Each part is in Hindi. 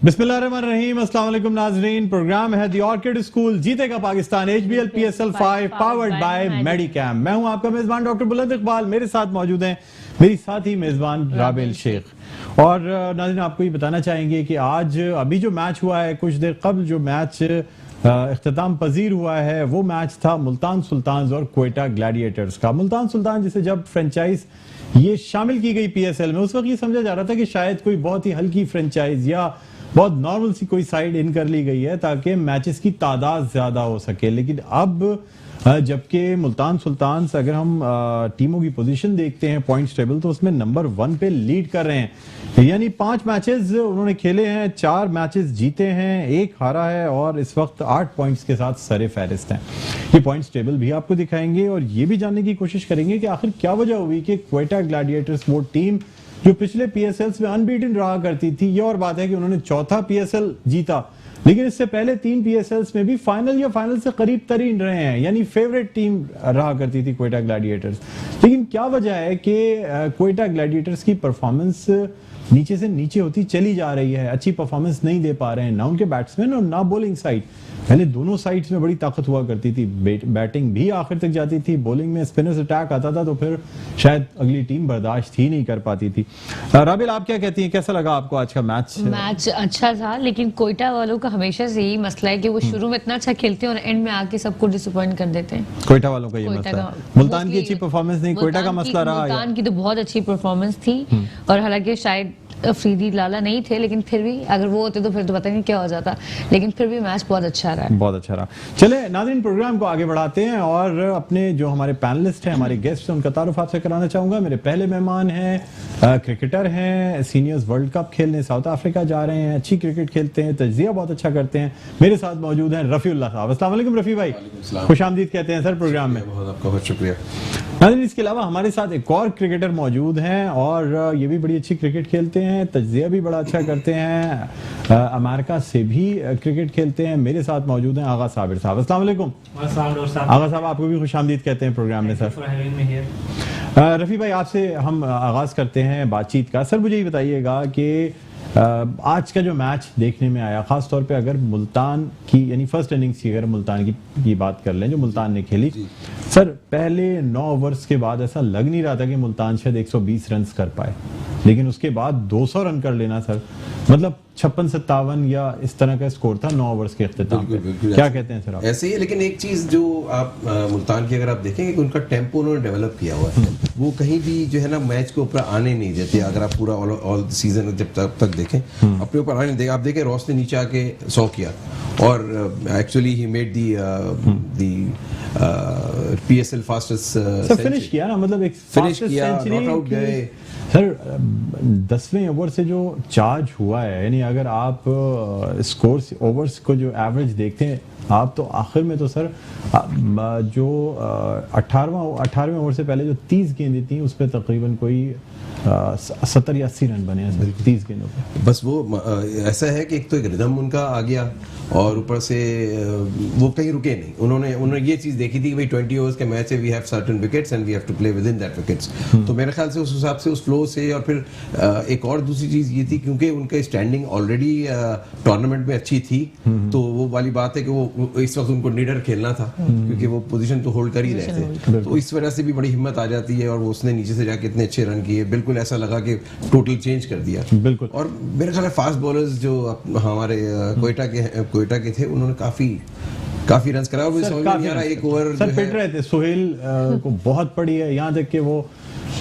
बिस्मिल्लाहिर्रहमानिर्रहीम, अस्सलाम वालेकुम नाजरीन। प्रोग्राम है द ऑर्किड स्कूल जीतेगा Pakistan HBL PSL 5 powered by Medicam. मैं हूं आपका मेजबान डॉक्टर बुलंद इकबाल। मेरे साथ मौजूद हैं मेरी साथी मेजबान राबिल शेख। और नाज़रीन आपको ये बताना चाहेंगे कि आज अभी जो मैच हुआ है, कुछ देर कबल जो मैच इख्तिताम पजीर हुआ है, वो मैच था मुल्तान सुल्तान्स और क्वेटा ग्लैडिएटर्स का। मुल्तान सुल्तान जिसे जब फ्रेंचाइज ये शामिल की गई PSL में, उस वक्त ये समझा जा रहा था कि शायद कोई बहुत ही हल्की फ्रेंचाइज या बहुत नॉर्मल सी कोई साइड इन कर ली गई है ताकि मैचेस की तादाद ज्यादा हो सके। लेकिन अब जबकि मुल्तान सुल्तान से अगर हम टीमों की पोजीशन देखते हैं पॉइंट्स टेबल, तो उसमें नंबर 1 पे लीड कर रहे हैं। यानी 5 मैचेस उन्होंने खेले हैं, 4 मैचेस जीते हैं, 1 हारा है और इस वक्त 8 पॉइंट्स के साथ सरे फहरिस्त हैं। ये पॉइंट्स टेबल भी आपको दिखाएंगे और ये भी जानने की कोशिश करेंगे कि आखिर क्या वजह हुई कि क्वेटा ग्लैडिएटर्स वो टीम जो पिछले PSLs में अनबीटन रहा करती थी, ये और बात है कि उन्होंने चौथा PSL जीता, लेकिन इससे पहले 3 PSLs में भी फाइनल या फाइनल से करीब तरीन रहे हैं। यानी फेवरेट टीम रहा करती थी क्वेटा ग्लैडिएटर्स। लेकिन क्या वजह है कि क्वेटा ग्लैडिएटर्स की परफॉर्मेंस नीचे से नीचे होती चली जा रही है, अच्छी परफॉर्मेंस नहीं दे पा रहे हैं ना उनके बैट्समैन और ना बॉलिंग साइड। पहले दोनों साइड्स में बड़ी ताकत हुआ करती थी, बैटिंग भी आखिर तक जाती थी, बॉलिंग में स्पिनर्स अटैक आता था तो फिर शायद अगली टीम बर्दाश्त ही नहीं कर पाती थी। राबिल, आप क्या कहती हैं, कैसा लगा आपको आज का मैच? मैच अच्छा था, लेकिन कोयटा वालों का हमेशा से यही मसला है कि वो शुरू में इतना अच्छा खेलते हैं और एंड में आके सबको डिसअपॉइंट कर देते हैं। कोयटा वालों का ये मसला है। मुल्तान की अच्छी परफॉर्मेंस नहीं, कोयटा का मसला रहा। मुल्तान की तो बहुत अच्छी परफॉर्मेंस थी और हालांकि शायद अफरीदी लाला नहीं थे, लेकिन फिर भी अगर वो होते तो फिर तो पता नहीं क्या हो जाता। लेकिन फिर भी मैच बहुत अच्छा रहा, बहुत अच्छा रहा। चले नाज़रीन, प्रोग्राम को आगे बढ़ाते हैं और अपने जो हमारे पैनलिस्ट हैं, हमारे गेस्ट हैं, उनका तारुफ आपसे कराना चाहूंगा। मेरे पहले मेहमान हैं, क्रिकेटर हैं, सीनियर्स वर्ल्ड कप खेलने साउथ अफ्रीका जा रहे हैं, अच्छी क्रिकेट खेलते हैं, तज्जिया बहुत अच्छा करते हैं। मेरे साथ मौजूद हैं रफीउल्लाह साहब। अस्सलाम वालेकुम रफी भाई, खुशामदीद कहते हैं सर प्रोग्राम में। आपका बहुत शुक्रिया। नाज़रीन, इसके अलावा हमारे साथ एक और क्रिकेटर मौजूद हैं और ये भी बड़ी अच्छी क्रिकेट खेलते हैं, तज्जिया भी बड़ा अच्छा करते हैं, अमेरिका से भी क्रिकेट खेलते हैं। मेरे साथ मौजूद हैं आगा साबिर साहब। अस्सलाम वालेकुम आगा साहब, आपको भी खुशामदीद कहते हैं प्रोग्राम में सर। रफ़ी भाई, आपसे हम आगाज करते हैं बातचीत का। सर मुझे ये बताइएगा कि आज का जो मैच देखने में आया, खास तौर पे अगर मुल्तान की यानी फर्स्ट इनिंग्स की अगर मुल्तान की बात कर लें जो मुल्तान ने खेली, सर पहले 9 ओवर्स के बाद ऐसा लग नहीं रहा था कि मुल्तान शायद 120 रन कर पाए, लेकिन उसके बाद 200 रन कर लेना सर, मतलब 56-57 या इस तरह का स्कोर था 9 ओवर्स के इख्तिताम पे। क्या कहते हैं सर आप? ऐसे ही, लेकिन एक चीज जो आप मुल्तान की अगर आप देखेंगे कि उनका टेम्पो उन्होंने डेवलप किया हुआ है, वो कहीं भी जो है ना मैच के ऊपर आने नहीं देते। अगर आप पूरा ऑल सीजन जब तक देखें अपने ऊपर आने नहीं देगा। आप देखें रॉस ने नीचे आके 100 किया और actually he made the PSL fastest finish किया ना, मतलब एक फिनिश किया, नॉट आउट गए सर। 10वें ओवर से जो चार्ज हुआ है, यानी अगर आप स्कोर ओवर्स को जो एवरेज देखते हैं आप, तो आखिर में तो सर जो 18वें ओवर से पहले जो 30 गेंदें थी उस पर तकरीबन कोई 70 या 80 रन बने हैं 30 गेंदों पे। बस वो ऐसा है कि एक तो एक रिदम उनका आ गया और ऊपर से वो कहीं रुके नहीं। उन्होंने ये चीज देखी थी कि भाई 20 ओवर्स के मैच है, we have certain wickets and we have to play within that wickets. तो मेरे ख्याल से उस हिसाब से उस फ्लो से, और फिर एक और दूसरी चीज ये थी क्योंकि उनका स्टैंडिंग ऑलरेडी टूर्नामेंट में अच्छी थी, तो वो वाली बात है कि वो इस वक्त उनको निडर खेलना था क्योंकि वो पोजीशन तो होल्ड कर ही रहे थे। तो इस वजह से भी बड़ी हिम्मत आ जाती है और वो उसने नीचे से जाके इतने अच्छे रन किए, बिल्कुल ऐसा लगा कि टोटल चेंज कर दिया। बिल्कुल। और मेरे ख्याल फास्ट बॉलर्स जो हमारे क्वेटा के थे, उन्होंने काफी रन कराया। और समझ में नहीं आ रहा, एक ओवर सर पिट रहे थे, सोहेल को बहुत पड़ी है, यहाँ तक कि वो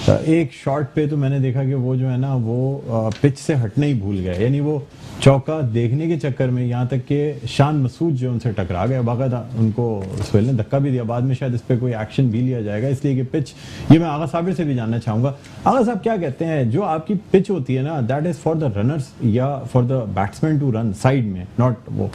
एक शॉट पे तो मैंने देखा कि वो जो है ना वो पिच से हटने ही भूल गए, यानी वो चौका देखने के चक्कर में यहाँ तक कि शान मसूद जो उनसे टकरा गया, बाकायदा उनको सोहेल ने धक्का भी दिया। बाद में शायद इस पर कोई एक्शन भी लिया जाएगा, इसलिए कि पिच, ये मैं आगा साबिर से भी जानना चाहूंगा। आगा साहब क्या कहते हैं, जो आपकी पिच होती है ना, that is for the runners या for the batsman to run side में, नॉट वो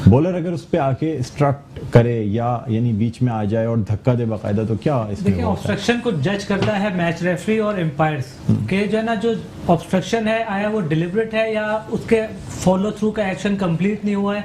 बॉलर अगर उस पर आके स्ट्रक्ट करे या यानी बीच में आ जाए और धक्का दे बाकायदा, तो क्या इसमें ऑब्स्ट्रक्शन को जज करता है मैच रेफरी और एम्पायर्स के, जो है ना जो ऑब्स्ट्रक्शन है आया वो डिलिबरेट है या उसके फॉलो थ्रू का एक्शन कंप्लीट नहीं हुआ है।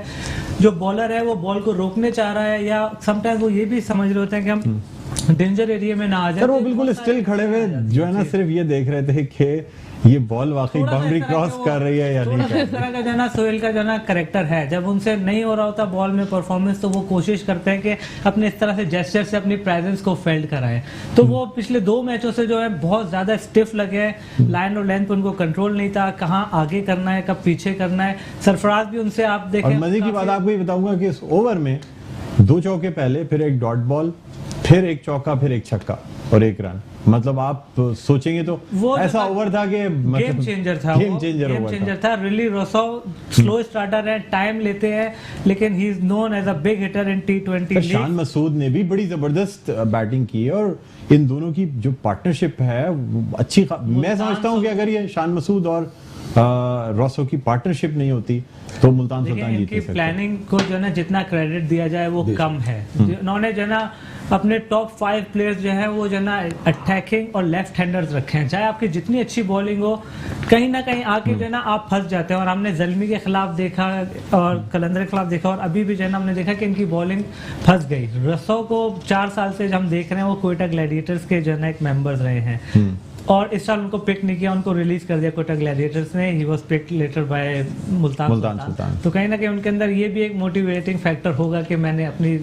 जो बॉलर है वो बॉल को रोकने चाह रहा है, या समटाइम्स वो ये भी समझ रहे होते हैं कि हम डेंजर एरिया में ना आ जाए। सर वो बिल्कुल स्टिल खड़े हुए जो है ना सिर्फ ये देख रहे थे कि ये बॉल वाकई थोड़ा सा बाउंड्री इस तरह क्रॉस का वो- कर रही है या थोड़ा नहीं सा कर इस तरह का जो है ना सोहेल का जो है ना करेक्टर है, जब उनसे नहीं हो रहा होता बॉल में परफॉर्मेंस तो वो कोशिश करते हैं कि अपने इस तरह से जेस्चर से अपनी प्रेजेंस को फेल्ड कराएं। तो वो पिछले 2 मैचों से जो है बहुत ज्यादा स्टिफ लगे हैं, लाइन और लेंथ पे उनको कंट्रोल नहीं था, कहाँ आगे करना है कब पीछे करना है। सरफराज भी उनसे आप देखें, और मजे की बात आपको ये बताऊंगा कि इस ओवर में 2 चौके पहले, फिर एक डॉट बॉल, फिर एक चौका, फिर एक छक्का और 1 रन। मतलब आप सोचेंगे तो वो ऐसा ओवर था कि गेम चेंजर था, गेम चेंजर ओवर चेंजर था। रिली रोसो स्लो स्टार्टर है, टाइम लेते हैं, लेकिन he is known as a big hitter in T20 था। लीग। शान मसूद ने भी बड़ी जबरदस्त बैटिंग की है और इन दोनों की जो पार्टनरशिप है वो अच्छी मैं समझता हूं कि अगर ये शान मसूद और रोसो की पार्टनरशिप नहीं होती तो मुल्तान देखिए सुल्तान जीत इनकी नहीं सकते। प्लानिंग को जो है ना जितना क्रेडिट दिया जाए वो कम है। इन्होंने जो है ना अपने टॉप 5 प्लेयर्स जो है वो जो है ना अटैकिंग और लेफ्ट हैंडर्स रखे हैं। चाहे आपकी जितनी अच्छी बॉलिंग हो, कहीं ना कहीं आके जो है ना आप फंस जाते हैं। और हमने जल्मी के खिलाफ देखा और कलंदर के खिलाफ देखा और अभी भी जो है ना हमने देखा कि इनकी बॉलिंग फंस गई। रसो को 4 साल से हम देख रहे हैं, वो कोयटा ग्लैडिएटर्स के जो है ना एक मेंबर्स रहे हैं और इस साल उनको पिक नहीं किया, उनको रिलीज कर दिया कोयटा ग्लैडिएटर्स ने। He was picked later by Multan Sultan. तो कहीं ना कहीं उनके अंदर ये भी एक मोटिवेटिंग फैक्टर होगा कि मैंने अपनी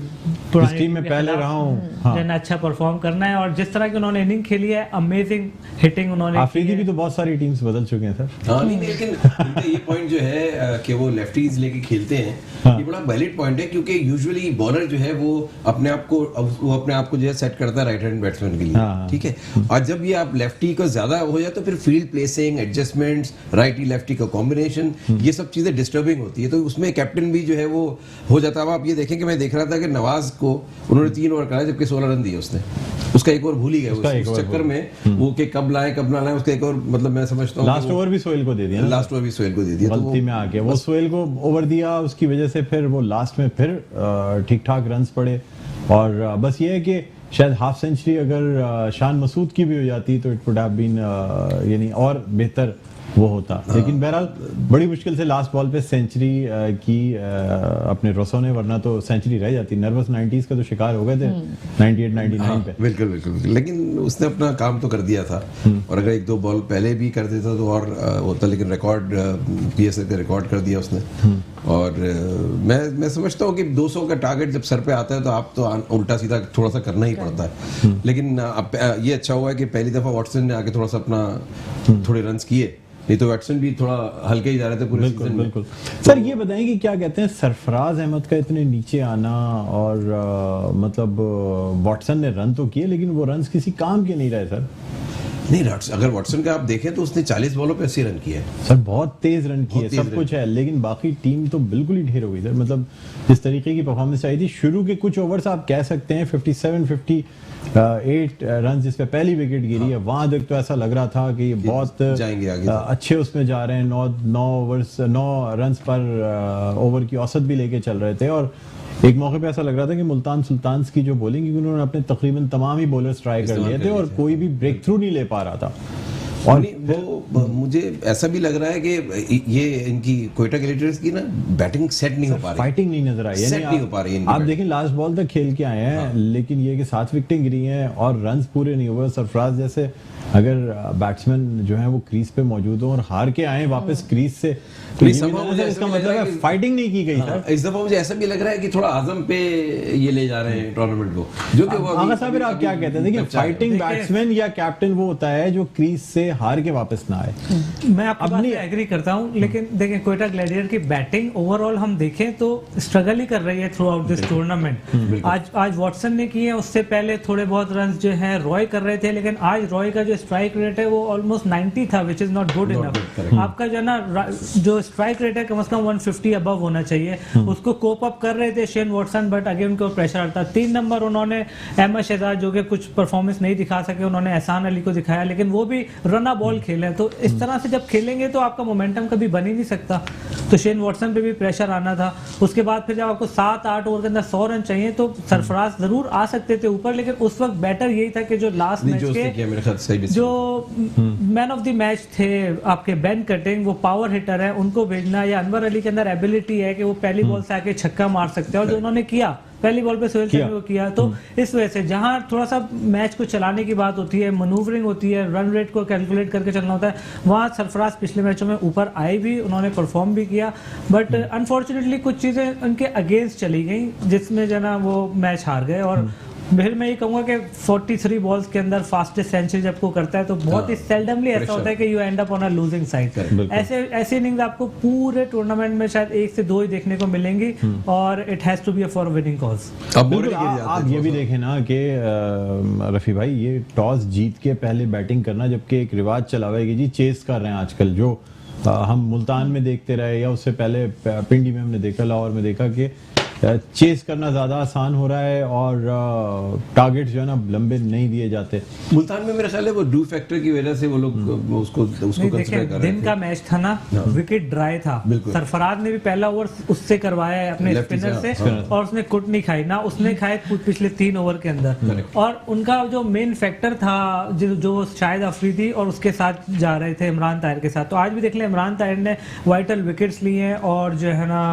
पुरानी टीम में के पहले खिलाफ रहा हूं। जो है ना अच्छा परफॉर्म करना है। और जिस तरह की उन्होंने इनिंग खेली है, अमेजिंग हिटिंग उन्होंने आफरीदी भी तो बहुत सारी टीम्स बदल चुके हैं सर। हाँ नहीं लेकिन उनका ये पॉइंट जो है कि वो लेफ्टीज लेके खेलते हैं, ये बड़ा वैलिड पॉइंट है क्योंकि यूजुअली बॉलर जो है वो अपने आप को जो है सेट करता है राइट हैंड बैट्समैन के लिए, ठीक है। और जब ये आप लेफ्टी को ज्यादा हो जाए तो फिर field placing, adjustments, righty lefty का कॉम्बिनेशन, ये सब चीजें डिस्टर्बिंग होती है। तो उसमें कैप्टन भी जो है वो हो जाता है। अब आप ये देखें कि मैं देख रहा था कि नवाज को उन्होंने 3 ओवर कराया जबकि 16 रन दिए उसने, उसका एक ओवर भूल ही गए उस चक्कर में वो कि कब लाए कब ना लाए, उसका एक ओवर मतलब मैं समझता हूँ लास्ट ओवर भी सोहेल को दे दिया, लास्ट ओवर भी सोहेल को दे दिया गलती में आके वो सोहेल को ओवर दिया, उसकी वजह से फिर वो लास्ट में फिर ठीक ठाक रन्स पड़े। और बस ये है कि शायद हाफ सेंचुरी अगर शान मसूद की भी हो जाती तो इट वुड हैव बीन यानी और बेहतर वो होता। लेकिन बहरहाल बड़ी मुश्किल से लास्ट बॉल पे सेंचुरी की अपने रोसो ने, वरना तो सेंचुरी रह जाती। नर्वस 90s का तो शिकार हो गए थे 98 99 पे। बिल्कुल बिल्कुल, लेकिन उसने अपना काम तो कर दिया था। और अगर 1-2 बॉल पहले भी कर देता तो और होता, लेकिन रिकॉर्ड PSL का रिकॉर्ड कर दिया उसने। और मैं समझता हूँ कि 200 का टारगेट जब सर पे आता है तो आप तो उल्टा सीधा थोड़ा सा करना ही पड़ता है। लेकिन ये अच्छा हुआ है कि पहली दफा वॉटसन ने आके थोड़ा सा अपना थोड़े रन्स किए, नहीं तो वैटसन भी थोड़ा हल्के ही जा रहे थे पूरे सीजन में। बिल्कुल। सर ये बताएं कि क्या कहते हैं सरफराज अहमद का इतने नीचे आना और मतलब वॉटसन ने रन तो किए लेकिन वो रन्स किसी काम के नहीं रहे सर। नहीं, अगर वॉटसन का आप देखें तो उसने 40 बॉलों पे 80 रन किए हैं सर, बहुत तेज रन किए, सब कुछ है, लेकिन बाकी टीम तो बिल्कुल ही ढेर हो गई सर। मतलब जिस तरीके की परफॉर्मेंस चाहिए थी, शुरू के कुछ ओवर्स आप कह सकते हैं 57-58 रन जिस पे पहली विकेट गिरी है, वहां तक तो ऐसा लग रहा था कि ये बहुत जाएंगे आगे अच्छे उसमें जा रहे हैं। 9 रन पर ओवर की औसत भी लेके चल रहे थे। और एक मौके पे ऐसा लग रहा था कि मुल्तान सुल्तान्स की जो बॉलिंग, क्योंकि उन्होंने अपने तकरीबन तमाम ही बॉलर्स ट्राई कर लिए थे और कोई भी ब्रेक थ्रू नहीं ले पा रहा था। और वो मुझे ऐसा भी लग रहा है कि ये इनकी कोयटा ग्लैडिएटर्स की ना बैटिंग सेट नहीं हो पा रही, फाइटिंग नहीं नजर आई, सेट नहीं हो पा रही। आप देखें लास्ट बॉल तक खेल के आए हैं, लेकिन ये कि 7 विकेटें गिरी हैं और रन्स पूरे नहीं हुए। सरफराज जैसे अगर बैट्समैन जो है वो क्रीज पे मौजूद हो और हार के आए वापस क्रीज से, तो इसका मतलब है फाइटिंग नहीं की गई सर। इस दफा मुझे ऐसा भी लग रहा है कि थोड़ा आजम पे ये ले जा रहे हैं टूर्नामेंट को, जो कि आगा साहब आप क्या कहते हैं? देखिए फाइटिंग बैट्समैन या कैप्टन वो होता है जो क्रीज से हार के वापस ना आए। मैं आपकी बात से एग्री करता हूं, लेकिन देखें कोयटा ग्लैडिएटर की बैटिंग ओवरऑल हम देखें तो स्ट्रगल ही कर रही है थ्रू आउट दिस टूर्नामेंट। आज वॉटसन ने किए, उससे पहले थोड़े बहुत रन जो है रॉय कर रहे थे, लेकिन आज रॉय का जो स्ट्राइक रेट है वो ऑलमोस्ट 90 था, which is not good enough. आपका जो है ना जो स्ट्राइक रेट है कम से कम 150 अबव होना चाहिए, उसको कोप अप कर रहे थे शेन वॉटसन, बट अगेन उनको प्रेशर आता। 3 नंबर उन्होंने अहमद शहजाद जो कि कुछ परफॉर्मेंस नहीं दिखा सके, उन्होंने एहसान अली को दिखाया, लेकिन वो भी रना बॉल खेले। तो इस तरह से जब खेलेंगे तो आपका मोमेंटम कभी बन ही नहीं सकता। तो शेन वॉटसन पे भी प्रेशर आना था। उसके बाद फिर जब आपको 7-8 ओवर के अंदर 100 रन चाहिए तो सरफराज जरूर आ सकते थे ऊपर, लेकिन उस वक्त बेटर यही था कि जो लास्ट मैच के जो मैन ऑफ द मैच थे आपके बेन कटिंग, वो पावर हिटर है, उनको भेजना, या अनवर अली के अंदर एबिलिटी है कि वो पहली बॉल से आके छक्का मार सकते हैं, और जो उन्होंने किया पहली बॉल पे सोहेल शमी को किया। तो इस वजह से जहां थोड़ा सा मैच को चलाने की बात होती है, मनूवरिंग होती है, रन रेट को कैलकुलेट करके चलना होता है, वहां सरफराज पिछले मैचों में ऊपर आए भी, उन्होंने परफॉर्म भी किया, बट अनफॉर्चुनेटली कुछ चीजें उनके अगेंस्ट चली गई जिसमें जो ना वो मैच हार गए। और फिर मैं ये कहूंगा कि 43 बॉल्स के अंदर फास्टेस्ट सेंचुरी जब को करता है तो बहुत ही सेल्डमली ऐसा होता है कि you and up on a losing side. ऐसे इनिंग्स आपको पूरे टूर्नामेंट में शायद 1 से 2 ही देखने को मिलेंगी और it has to be for winning cause. बिल्कुल, आप ये भी देखें ना कि रफी भाई, ये टॉस जीत के पहले बैटिंग करना, जबकि एक रिवाज चला हुआ है कि जी चेस कर रहे हैं आजकल, जो हम मुल्तान में देखते रहे या उससे पहले पिंडी में हमने देखा, लाहौर में देखा कि चेस करना ज्यादा आसान हो रहा है और टारगेट्स जो है ना लंबे नहीं दिए जाते। मुल्तान में मेरा ख्याल है वो ड्यू फैक्टर की वजह से वो लोग उसको कंसीडर कर रहे थे। दिन का मैच था ना, विकेट ड्राई था, सरफराज ने भी पहला ओवर उससे करवाया है अपने स्पिनर से और उसने कुट नहीं खाई ना, उसने खाए पिछले 3 ओवर के अंदर। और उनका जो मेन फैक्टर था जो शायद अफरीदी और उसके साथ जा रहे थे इमरान ताहिर के साथ, तो आज भी देख लें इमरान ताहिर ने वाइटल विकेट्स लिए हैं और जो है ना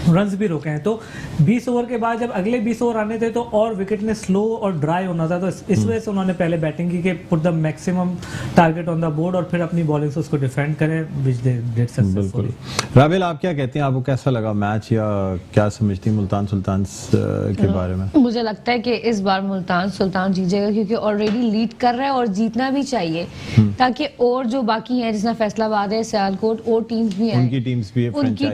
रन्स भी रोके हैं। तो 20 ओवर के बाद जब अगले 20 ओवर आने थे तो और विकेट ने स्लो और ड्राई होना था, तो इस वजह से उन्होंने पहले बैटिंग की कि put the maximum target on the board और फिर अपनी बॉलिंग से उसको डिफेंड करें, which they did successfully. Rabil, आप क्या कहते हैं, आपको कैसा लगा मैच या क्या समझती मुल्तान सुल्तान के बारे में? मुझे लगता है कि इस बार मुल्तान सुल्तान जीतेगा क्योंकि ऑलरेडी लीड कर रहा है और जीतना भी चाहिए, ताकि और जो बाकी हैं जिसमें फैसलाबाद है, सियालकोट और टीम्स भी हैं, उनकी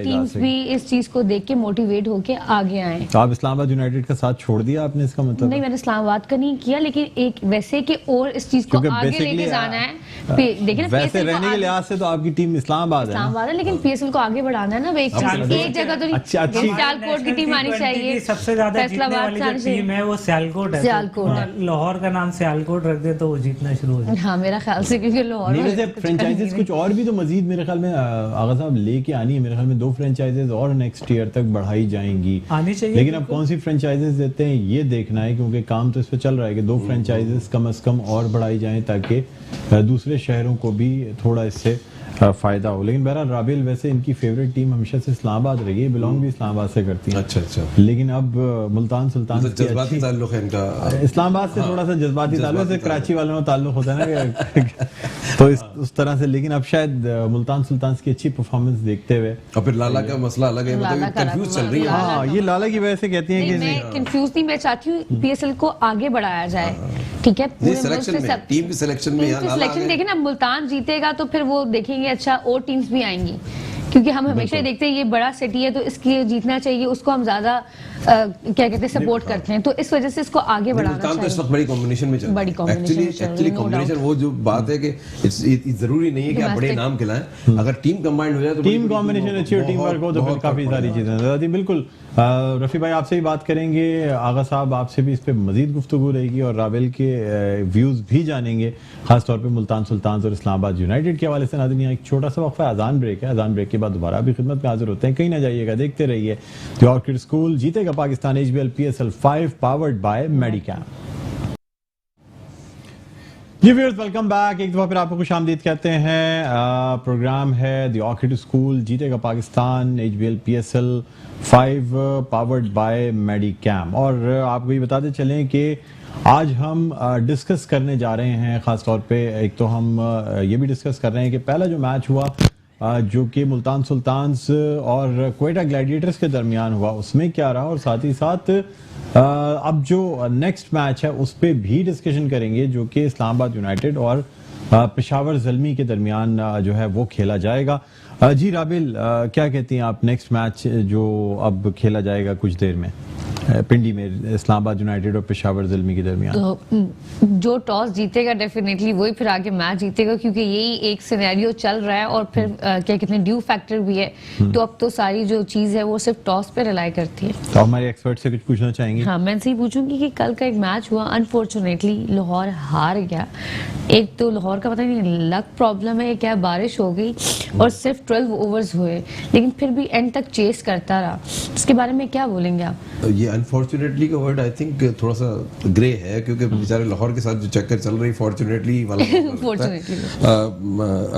टीम्स भी इस चीज को देख के मोटिवेट होके आगे आए। तो आप इस्लामाबाद यूनाइटेड का साथ छोड़ दिया आपने, इसका मतलब? नहीं, मैंने इस्लामाबाद का नहीं किया, लेकिन एक वैसे कि और इस चीज को आगे लेके जाना है। देखिए वैसे रहने के लिहाज से तो आपकी टीम इस्लामाबाद है, लेकिन पीएसएल को आगे बढ़ाना है ना, एक जगह तो नहीं। सियालकोट की टीम आनी चाहिए, सबसे ज्यादा जीतने वाली जो टीम है वो सियालकोट है। लाहौर का नाम सियालकोट रख दे तो वो जीतना शुरू हो जाए। हाँ, मेरा ख्याल से, क्योंकि लाहौर फ्रेंचाइजीज कुछ और भी तो मजीद मेरे ख्याल में आगा साहब लेके आनी है। मेरे ख्याल में 2 फ्रेंचाइजीज और नेक्स्ट ईयर तक बढ़ाई जाएंगी, आनी चाहिए। लेकिन अब कौन सी फ्रेंचाइजीज देते हैं ये देखना है, क्योंकि काम तो इस पे चल रहा है कि 2 फ्रेंचाइजीज कम से कम और बढ़ाई जाएं ताकि दूसरे शहरों को भी थोड़ा इससे फायदा हो। लेकिन बहरहाल राबिल, वैसे इनकी फेवरेट टीम हमेशा से इस्लामाबाद रही है, बिलोंग भी इस्लामाबाद से करती है। अच्छा। लेकिन अब मुल्तान सुल्तान से जज्बाती ताल्लुक है इनका, इस्लामाबाद से थोड़ा सा जज्बाती ताल्लुक है, कराची वालों में ताल्लुक होता है ना तो उस तरह से। लेकिन अब शायद मुल्तान सुल्तान की अच्छी परफॉर्मेंस देखते हुए, और फिर लाला का मसला अलग है, मतलब कंफ्यूज चल रही है। हाँ, ये लाला की वजह से कहती हैं कि मैं कंफ्यूज नहीं, मैं चाहती हूँ पीएसएल को आगे बढ़ाया जाए, ठीक है, टीम की सिलेक्शन में देखें ना, मुल्तान जीतेगा तो फिर वो देखेंगे अच्छा और टीम्स भी आएंगी, क्योंकि हम हमेशा देखते हैं ये बड़ा सिटी है तो इसकी जीतना चाहिए, उसको हम ज्यादा क्या कहते हैं सपोर्ट करते हैं, तो इस वजह से इसको आगे बढ़ाना चाहिए। तो इस वक्त बड़ी कॉम्बिनेशन में चल रहा है। एक्चुअली कॉम्बिनेशन वो जो बात है कि जरूरी नहीं है कि आप बड़े नाम खिलाएं, अगर टीम कंबाइंड हो जाए तो टीम कॉम्बिनेशन अच्छी और टीम वर्क हो तो फिर काफी सारी चीजें। बिल्कुल रफी भाई, आपसे ही बात करेंगे, आगा साहब आपसे भी इस पे मजीद गुफ्तगू रहेगी और राबिल के व्यूज भी जानेंगे, खासतौर पे मुल्तान सुल्तान और इस्लामाबाद यूनाइटेड के हवाले से। नाज़रीन, यहाँ एक छोटा सा वक्फा, अजान ब्रेक है, अजान ब्रेक के बाद दोबारा भी खिदमत में हाजिर होते हैं, कहीं ना जाइएगा, देखते रहिए द ऑर्किड स्कूल जीतेगा Pakistan HBL PSL 5 powered by Medicam. जी व्यूअर्स, वेलकम बैक। एक दफा फिर आपको खुशामदीद कहते हैं। प्रोग्राम है द ऑर्किड स्कूल जीतेगा Pakistan HBL PSL 5 powered by Medicam. और आपको ये बताते चलें कि आज हम डिस्कस करने जा रहे हैं, खासतौर पे एक तो हम ये भी डिस्कस कर रहे हैं कि पहला जो मैच हुआ जो कि मुल्तान सुल्तान्स और क्वेटा ग्लैडिएटर्स के दरमियान हुआ, उसमें क्या रहा, और साथ ही साथ अब जो नेक्स्ट मैच है उस पर भी डिस्कशन करेंगे जो कि इस्लामाबाद यूनाइटेड और पेशावर ज़ल्मी के दरमियान जो है वो खेला जाएगा। जी राबिल, क्या कहती हैं आप, नेक्स्ट मैच जो अब खेला जाएगा कुछ देर में पिंडी में, इस्लामाबाद यूनाइटेड और पेशावर ज़ल्मी के दरमियान? तो जो टॉस जीतेगा डेफिनेटली वही फिर आगे मैच जीतेगा, क्योंकि यही एक सिनेरियो चल रहा है और फिर क्या कहते हैं ड्यू फैक्टर भी है, तो अब तो सारी जो चीज़ है वो सिर्फ टॉस पे रिलाई करती है। तो हमारे एक्सपर्ट से कुछ पूछना चाहेंगे? हाँ, मैं इनसे ही पूछूंगी कि कल का एक मैच हुआ, अनफॉर्चुनेटली लाहौर हार गया। एक तो लाहौर का पता नहीं लक प्रॉब्लम है क्या, बारिश हो गई और सिर्फ 12 ओवर्स हुए, लेकिन फिर भी एंड तक चेस करता रहा। इसके बारे में क्या बोलेंगे आप? ये अनफॉर्चुनेटली का वर्ड आई थिंक थोड़ा सा ग्रे है, क्योंकि बेचारे लाहौर के साथ जो चक्कर चल रही फॉर्चुनेटली वाला Fortunately.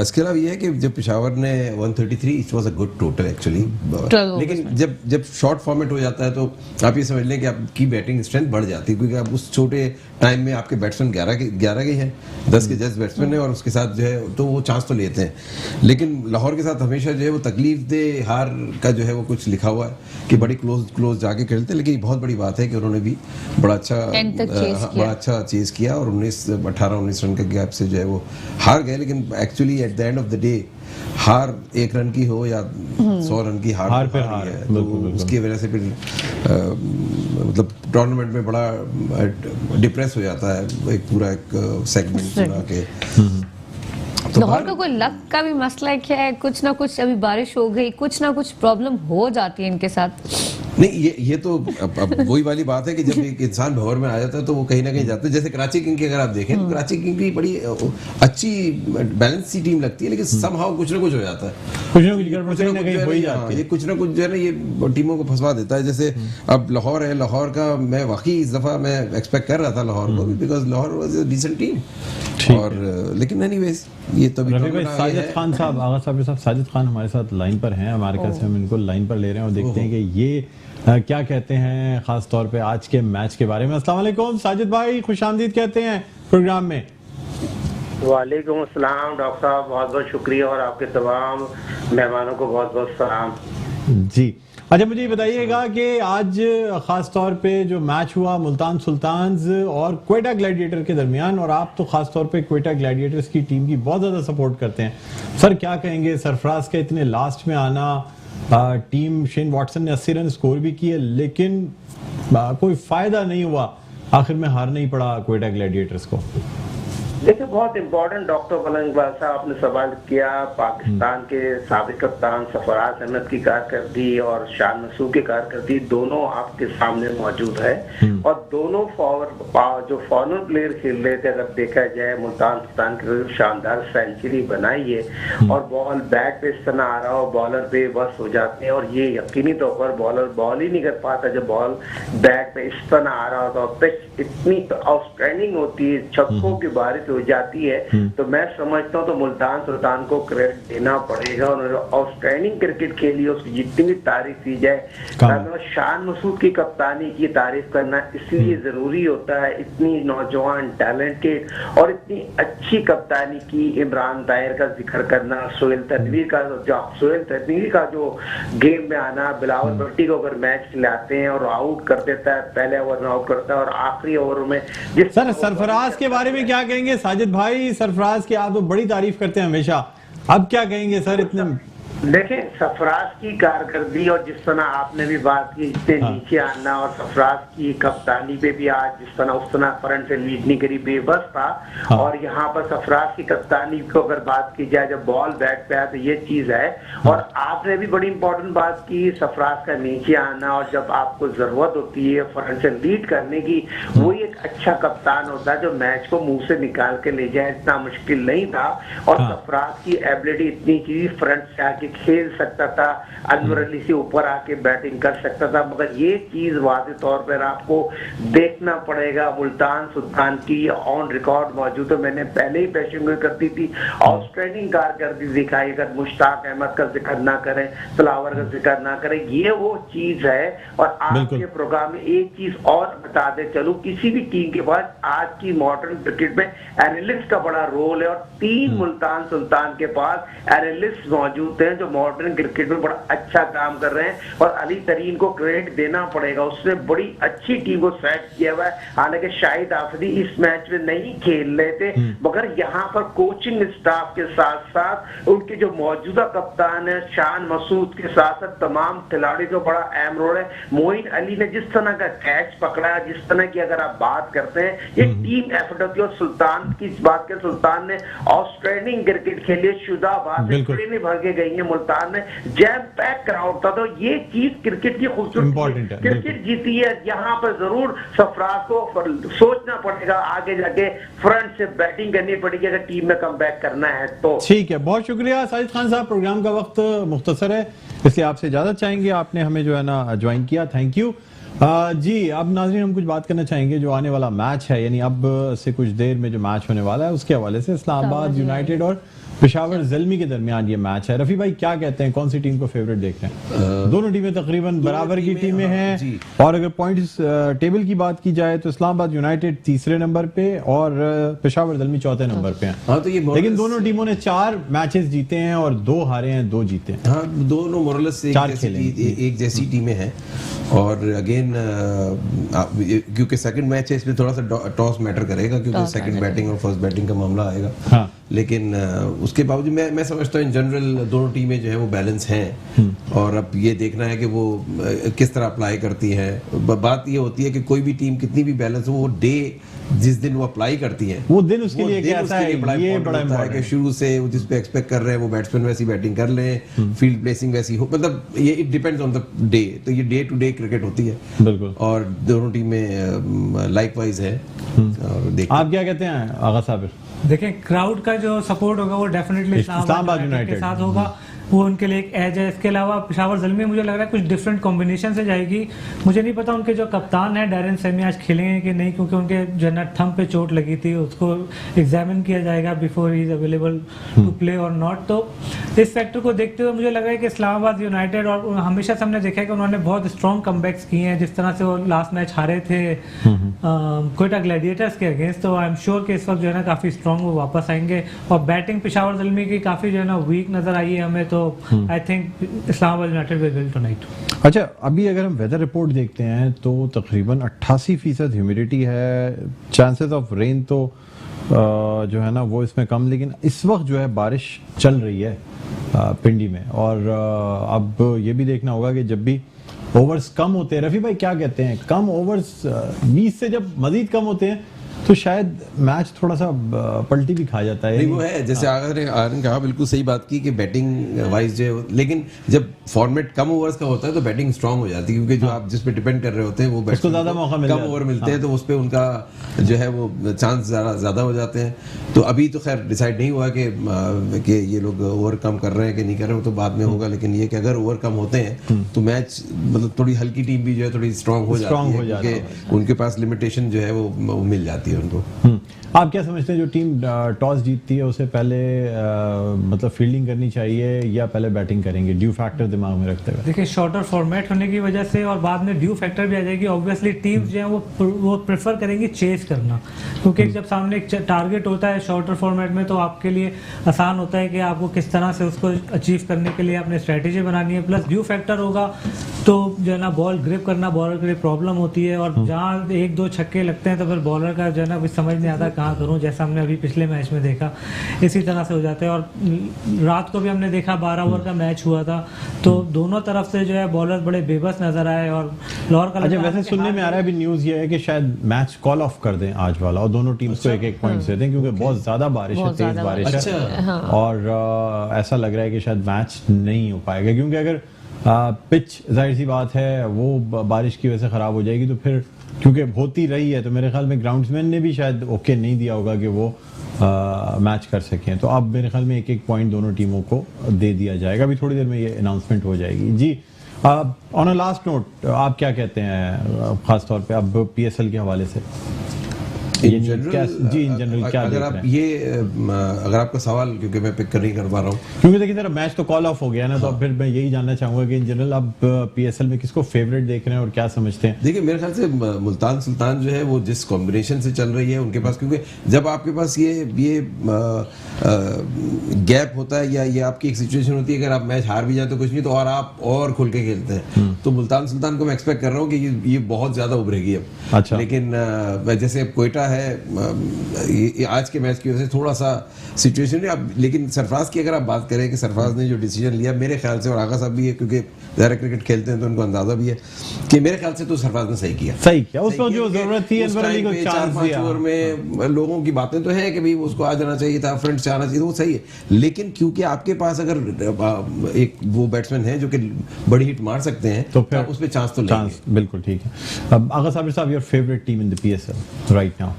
इसके अलावा ये है कि जब पेशावर ने 133 it was a good total actually, 12 overs लेकिन जब शॉर्ट फॉर्मेट हो जाता है तो आप ये समझ लें कि आपकी बैटिंग स्ट्रेंथ बढ़ जाती है, क्योंकि आप उस छोटे टाइम में आपके बैट्समैन 11 के हैं, 10 के 10 बैट्समैन हैं और उसके साथ जो है तो वो चांस तो लेते हैं, लेकिन लाहौर के साथ हमेशा जो है वो तकलीफ दे हार का जो है वो कुछ लिखा हुआ है कि बड़ी क्लोज जाके खेलते हैं, लेकिन ये बहुत बड़ी बात है कि उन्होंने भी बड़ा अच्छा End तक chase किया। बड़ा अच्छा चेज किया और 18-19 रन के गैप से जो है वो हार गए, लेकिन actually at the end of the day हार 1 रन की हो या 100 रन की हार पे तो हार ही है, है, तो बिल्कुल, बिल्कुल। उसकी वजह से फिर मतलब टूर्नामेंट में बड़ा डिप्रेस हो जाता है एक पूरा सेगमेंट पूरा के। तो लाहौर का कोई लक का भी मसला है क्या है? कुछ ना कुछ, अभी बारिश हो गई, कुछ ना कुछ प्रॉब्लम हो जाती है इनके साथ। नहीं, ये तो अब वही वाली बात है कि जब एक इंसान भंवर में आ जाता है तो वो कहीं ना कहीं जाता है। जैसे कराची किंग की अगर आप देखें तो कराची किंग की बड़ी अच्छी बैलेंस सी टीम लगती है, लेकिन समहाउ कुछ ना कुछ हो जाता है, कुछ ना कुछ गड़बड़ कहीं ना कहीं हो ही जाती है। ये कुछ ना कुछ जो है ना ये टीमों को फंसवा देता है। जैसे अब लाहौर है, लाहौर का मैं वाकई इस दफा मैं एक्सपेक्ट कर रहा था लाहौर को, because Lahore was a decent team, और लेकिन एनीवेज ये तो रफीक भाई, साजिद खान साहब, आगा साहब के साथ साजिद खान हमारे साथ लाइन पर हैं अमेरिका से, हम इनको लाइन पर ले रहे हैं और देखते हैं कि ये क्या कहते हैं खास तौर पे आज के मैच के बारे में। अस्सलाम वालेकुम साजिद भाई, खुशामदीद कहते हैं प्रोग्राम में। वालेकुम अस्सलाम डॉक्टर साहब, बहुत बहुत शुक्रिया और आपके तमाम मेहमानों को बहुत बहुत सलाम जी। अच्छा, मुझे ये बताइएगा कि आज खास तौर पे जो मैच हुआ मुल्तान सुल्तान्स और क्वेटा ग्लैडिएटर के दरमियान, और आप तो खास तौर पे क्वेटा ग्लैडिएटर्स की टीम की बहुत ज्यादा सपोर्ट करते हैं, सर क्या कहेंगे सरफराज के इतने लास्ट में आना? टीम शेन वॉटसन ने 80 रन स्कोर भी किए, लेकिन कोई फायदा नहीं हुआ, आखिर में हारना ही पड़ा क्वेटा ग्लैडिएटर्स को। देखिए, बहुत इम्पोर्टेंट डॉक्टर बुलंद इकबाल साहब आपने सवाल किया। पाकिस्तान के साबिक कप्तान सरफराज अहमद की कारकर्दगी और शान मसूद की कारकर्दगी दोनों आपके सामने मौजूद है, और दोनों जो फॉरन प्लेयर खेल रहे थे, अगर देखा जाए मुल्तान सुल्तान की शानदार सेंचुरी बनाई है और बॉल बैट पे इस तरह आ रहा हो, बॉलर बेबस हो जाते हैं, और ये यकीनी तौर पर बॉलर बॉल ही नहीं कर पाता जब बॉल बैट पे इस तरह आ रहा होता, पिच इतनी आउटस्टैंडिंग होती है, छक्कों की बारिश हो जाती है, तो मैं समझता हूँ तो मुल्तान सुल्तान को क्रेडिट देना पड़ेगा। उन्होंने आउटस्टैंडिंग क्रिकेट खेली, उसकी जितनी भी तारीफ की जाए। शान मसूद की कप्तानी की तारीफ करना इसलिए जरूरी होता है, इतनी नौजवान टैलेंटेड और इतनी अच्छी कप्तानी की इमरान ताहिर का जिक्र करना, सोहेल तनवीर का जो गेम में आना, बिलावल भट्टी को अगर मैच खिलाते हैं और आउट कर देता है, पहले ओवर में आउट करता है और आखिरी ओवर में सर सरफराज के बारे में क्या कहेंगे साजिद भाई? सरफराज की आप तो बड़ी तारीफ करते हैं हमेशा, अब क्या कहेंगे सर? इतने देखें, सरफराज की कारकर्दगी और जिस तरह आपने भी बात की इतने नीचे आना, और सरफराज की कप्तानी पे भी आज जिस तरह उस तरह फ्रंट से लीड नहीं करी, बेबस था। और यहाँ पर सरफराज की कप्तानी को अगर बात की जाए, जब बॉल बैट पे आया तो ये चीज है। और आपने भी बड़ी इंपॉर्टेंट बात की, सरफराज का नीचे आना, और जब आपको जरूरत होती है फ्रंट से लीड करने की, वही एक अच्छा कप्तान होता है जो मैच को मुंह से निकाल के ले जाए। इतना मुश्किल नहीं था, और सरफराज की एबिलिटी इतनी थी, फ्रंट से आके खेल सकता था, अनवर अली से ऊपर आके बैटिंग कर सकता था, मगर ये चीज वाज़े तौर पर आपको देखना पड़ेगा। मुल्तान सुल्तान की ऑन रिकॉर्ड मौजूद है, मैंने पहले ही पेशिंग कर दी थी, आउटस्टैंडिंग कारकर्दगी दिखाई। अगर मुश्ताक अहमद का जिक्र ना करें, तलावर का जिक्र ना करें, ये वो चीज है। और आज के प्रोग्राम में एक चीज और बता दे चलूं, किसी भी टीम के पास आज की मॉडर्न क्रिकेट में एनालिस्ट का बड़ा रोल है, और 3 मुल्तान सुल्तान के पास एनालिस्ट मौजूद हैं जो मॉडर्न क्रिकेट में बड़ा अच्छा काम कर रहे हैं, और अली तरीन को क्रेडिट देना पड़ेगा, उसने बड़ी अच्छी टीम को सेट किया हुआ है। हालांकि शाहिद आफरीदी इस मैच में नहीं खेल रहे थे, मगर यहाँ पर कोचिंग स्टाफ के साथ साथ उनके जो मौजूदा कप्तान है शान मसूद के साथ साथ तमाम खिलाड़ी को बड़ा अहम रोल है। मोइन अली ने जिस तरह का कैच पकड़ा, जिस तरह की अगर आप बात करते हैं, ये टीम एफर्ट होती है। और सुल्तान की इस बात के, सुल्तान ने आउटस्टैंडिंग क्रिकेट खेली, शुदाबाद से नहीं भाग के गई है मुल्तान में, जैम पैक क्राउड था। तो ये चीज क्रिकेट की खूबसूरती, क्रिकेट जीती है। यहाँ पर जरूर सरफराज को सोचना पड़ेगा, आगे जाके फ्रंट से बैटिंग करनी पड़ेगी अगर टीम में कमबैक करना है तो। ठीक है, बहुत शुक्रिया साजिद खान साहब। प्रोग्राम का वक्त मुख्तसर है, इसलिए आपसे इजाजत चाहेंगे, आपने हमें जो है ना ज्वाइन किया, थैंक यू। जी, अब नाज़रीन हम कुछ बात करना चाहेंगे जो आने वाला मैच है, यानी अब से कुछ देर में जो मैच होने वाला है उसके हवाले से। इस्लामाबाद यूनाइटेड और पेशावर ज़ल्मी के दरमियान ये मैच है। रफ़ी भाई क्या कहते हैं, कौन सी टीम को फेवरेट देख रहे हैं? दोनों टीमें तकरीबन बराबर की टीमें हैं, और अगर पॉइंट्स टेबल की बात की जाए तो इस्लामाबाद यूनाइटेड तीसरे नंबर पे और पेशावर ज़ल्मी चौथे नंबर पे हैं। हाँ, तो ये लेकिन दोनों टीमों ने 4 मैचेस जीते हैं और 2 हारे हैं, 2 जीते हैं। हाँ, दोनों मोरलेस एक जैसी टीमें हैं। और अगेन क्योंकि सेकंड मैच है, इसमें थोड़ा सा टॉस मैटर करेगा, क्योंकि सेकंड बैटिंग और फर्स्ट बैटिंग का मामला आएगा। हाँ। लेकिन उसके बावजूद मैं समझता हूँ इन जनरल दोनों टीमें जो है वो बैलेंस हैं, और अब ये देखना है कि वो किस तरह अप्लाई करती हैं। बात ये होती है कि कोई भी टीम कितनी भी बैलेंस हो, वो डे जिस दिन वो अप्लाई करती है वो दिन उसके लिए कैसा है, ये बड़ा इम्पोर्टेंट है कि शुरू से जिस पे एक्सपेक्ट कर रहे हैं वो बैट्समैन वैसी बैटिंग कर लें, फील्ड प्लेसिंग वैसी हो, मतलब ये it depends on the day. तो ये डे टू डे क्रिकेट होती है बिल्कुल, और दोनों टीमें लाइकवाइज है। और आप क्या कहते हैं आगा साबिर? देखें, क्राउड का जो सपोर्ट होगा वो डेफिनेटली इस्लामाबाद यूनाइटेड के साथ होगा, वो उनके लिए एक एज है। इसके अलावा पेशावर ज़ल्मी मुझे लग रहा है कुछ डिफरेंट कॉम्बिनेशन से जाएगी। मुझे नहीं पता उनके जो कप्तान है डैरेन सेमी आज खेलेंगे कि नहीं, क्योंकि उनके जो है ना थंब पे चोट लगी थी, उसको एग्जामिन किया जाएगा before he is available to play और नॉट। तो इस फैक्टर को देखते हुए मुझे लग रहा है कि इस्लामाबाद यूनाइटेड, और हमेशा से हमने देखा है कि उन्होंने बहुत स्ट्रॉन्ग कमबैक्स किए हैं, जिस तरह से वो लास्ट मैच हारे थे कोयटा ग्लैडिएटर्स के अगेंस्ट। तो आई एम श्योर कि इस वक्त जो है ना काफ़ी स्ट्रॉन्ग वो वापस आएंगे। और बैटिंग पेशावर ज़ल्मी की काफ़ी जो है ना वीक नज़र आई है हमें, तो I think Islamabad United will win tonight. अच्छा, अभी अगर हम वेदर रिपोर्ट देखते हैं तो तकरीबन 88% ह्यूमिडिटी है, चांसेस ऑफ रेन तो जो है ना वो इसमें कम, लेकिन इस वक्त जो है बारिश चल रही है पिंडी में। और अब ये भी देखना होगा कि जब भी ओवर्स कम होते हैं, रफ़ी भाई क्या कहते हैं, कम ओवर्स 20 से जब मजीद कम होते हैं तो शायद मैच थोड़ा सा पलटी भी खा जाता है। नहीं, वो है जैसे आरन कहा, बिल्कुल सही बात की कि बैटिंग वाइज जो, लेकिन जब फॉर्मेट कम ओवर्स का होता है तो बैटिंग स्ट्रांग हो जाती है, क्योंकि जो आप जिस पे डिपेंड कर रहे होते हैं वो उसको ज्यादा मौका मिलता है, कम ओवर मिलते हैं, तो उस पे उनका जो है वो चांस ज्यादा हो जाते हैं। तो अभी तो खैर डिसाइड नहीं हुआ कि ये लोग ओवर कम कर रहे हैं कि नहीं कर रहे हैं, तो बाद में होगा। लेकिन ये कि अगर ओवर कम होते हैं तो मैच मतलब थोड़ी हल्की टीम भी जो है थोड़ी स्ट्रांग हो जाती है, क्योंकि उनके पास लिमिटेशन जो है वो मिल जाती है उनको। आप क्या समझते हैं जो टीम टॉस जीतती है उसे पहले मतलब फील्डिंग करनी चाहिए या पहले बैटिंग करेंगे, ड्यू फैक्टर दिमाग में रखते हुए? देखिए, शॉर्टर फॉर्मेट होने की वजह से और बाद में ड्यू फैक्टर भी आ जाएगी। ऑब्वियसली टीम्स जो है वो प्रेफर करेंगी चेस करना, क्योंकि जब सामने एक टारगेट होता है शॉर्टर फॉर्मेट में तो आपके लिए आसान होता है कि आपको किस तरह से उसको अचीव करने के लिए अपनी स्ट्रेटेजी बनानी है। प्लस ड्यू फैक्टर होगा तो जो है ना बॉल ग्रिप करना बॉलर के लिए प्रॉब्लम होती है, और जहाँ 1-2 छक्के लगते हैं तो फिर बॉलर का जो है ना कुछ समझ नहीं आता कहाँ करूँ, जैसा हमने अभी पिछले मैच में देखा इसी तरह से हो जाता है। और रात को भी हमने देखा 12 ओवर का मैच हुआ था, तो दोनों तरफ से जो है बॉलर बड़े बेबस नजर आए। और लाहौर का अच्छा, वैसे सुनने में आ रहा है अभी न्यूज़ ये है कि शायद मैच कॉल ऑफ कर दें आज वाला और दोनों टीम्स को 1-1 पॉइंट दे दें, क्योंकि बहुत ज्यादा बारिश है, तेज बारिश है, और ऐसा लग रहा है कि शायद मैच नहीं हो पाएगा, क्योंकि अगर पिच जाहिर सी बात है वो बारिश की वजह से खराब हो जाएगी, तो फिर क्योंकि होती रही है तो मेरे ख्याल में ग्राउंड्समैन ने भी शायद ओके नहीं दिया होगा कि वो मैच कर सकें। तो अब मेरे ख्याल में 1-1 पॉइंट दोनों टीमों को दे दिया जाएगा। अभी थोड़ी देर में ये अनाउंसमेंट हो जाएगी। जी, ऑन अ लास्ट नोट, आप क्या कहते हैं खास तौर पे अब PSL के हवाले से? इन जनरल क्या अगर आप अगर आपका सवाल, क्योंकि मैं पिक नहीं कर पा रहा हूँ, क्योंकि देखिए जरा मैच तो कॉल ऑफ हो गया ना, तो अब फिर मैं यही जानना चाहूंगा कि इन जनरल आप PSL में किसको फेवरेट देख रहे हैं और क्या समझते हैं? देखिए, मेरे ख्याल से मुल्तान सुल्तान जो है वो जिस कॉम्बिनेशन से चल रही है उनके पास, क्योंकि जब आपके पास ये गैप होता है या ये आपकी एक सिचुएशन होती है, अगर आप मैच हार भी जाए तो कुछ नहीं, तो और आप और खुल के खेलते हैं, तो मुल्तान सुल्तान को मैं एक्सपेक्ट कर रहा हूँ कि ये बहुत ज्यादा उभरेगी अब। अच्छा। लेकिन जैसे कोयटा लगता है ये आज के मैच की वजह से थोड़ा सा सिचुएशन है। अब लेकिन सरफराज की अगर आप बात करें कि सरफराज ने जो डिसीजन लिया, मेरे ख्याल से, और आगा साहब भी है क्योंकि ज़्यादा क्रिकेट खेलते हैं तो उनको अंदाजा भी है कि मेरे ख्याल से तो सरफराज ने सही किया। उसको जो जरूरत थी अनवर अली को चांस दिया। 4-5 ओवर में लोगों की बातें तो है कि भाई उसको आ जाना चाहिए था, फ्रंट से आना चाहिए, वो सही है, लेकिन क्योंकि आपके पास अगर एक वो बैट्समैन है जो कि बड़ी हिट मार सकते हैं तो फिर उस पे चांस तो लेंगे। बिल्कुल ठीक है। अब आगा साहब, your favourite team in the PSL right now?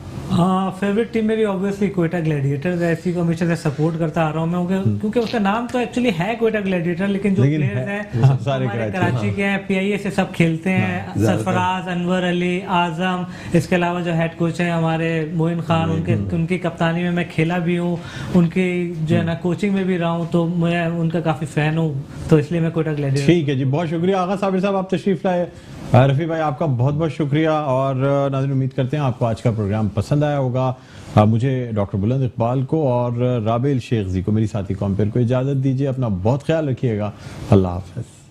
Favourite team मेरी ऑब्वियसली क्वेटा ग्लैडिएटर्स है, इसी को हमेशा से सपोर्ट करता आ रहा हूँ मैं, क्योंकि उसका नाम तो एक्चुअली है क्वेटा ग्लैडिएटर, लेकिन जो प्लेयर्स हैं सारे कराची के हैं, PIA से सब खेलते हैं, सरफराज, अनवर अली, आजम, इसके अलावा जो हेड कोच हैं हमारे मोइन खान, उनकी कप्तानी में मैं खेला भी हूँ, उनकी जो है ना कोचिंग में भी रहा हूँ, तो मैं उनका काफी फैन हूँ, तो इसलिए मैं क्वेटा ग्लैडिएटर। ठीक है जी, बहुत शुक्रिया आगा साबिर साहब, आप तशरीफ लाए। रफ़ी भाई आपका बहुत बहुत शुक्रिया, और नाज़रीन उम्मीद करते हैं आपको आज का प्रोग्राम पसंद आया होगा। मुझे डॉक्टर बुलंद इकबाल को और राबेल शेख जी को, मेरी साथी कॉम्पेयर को इजाज़त दीजिए। अपना बहुत ख्याल रखिएगा। अल्लाह हाफ़िज़।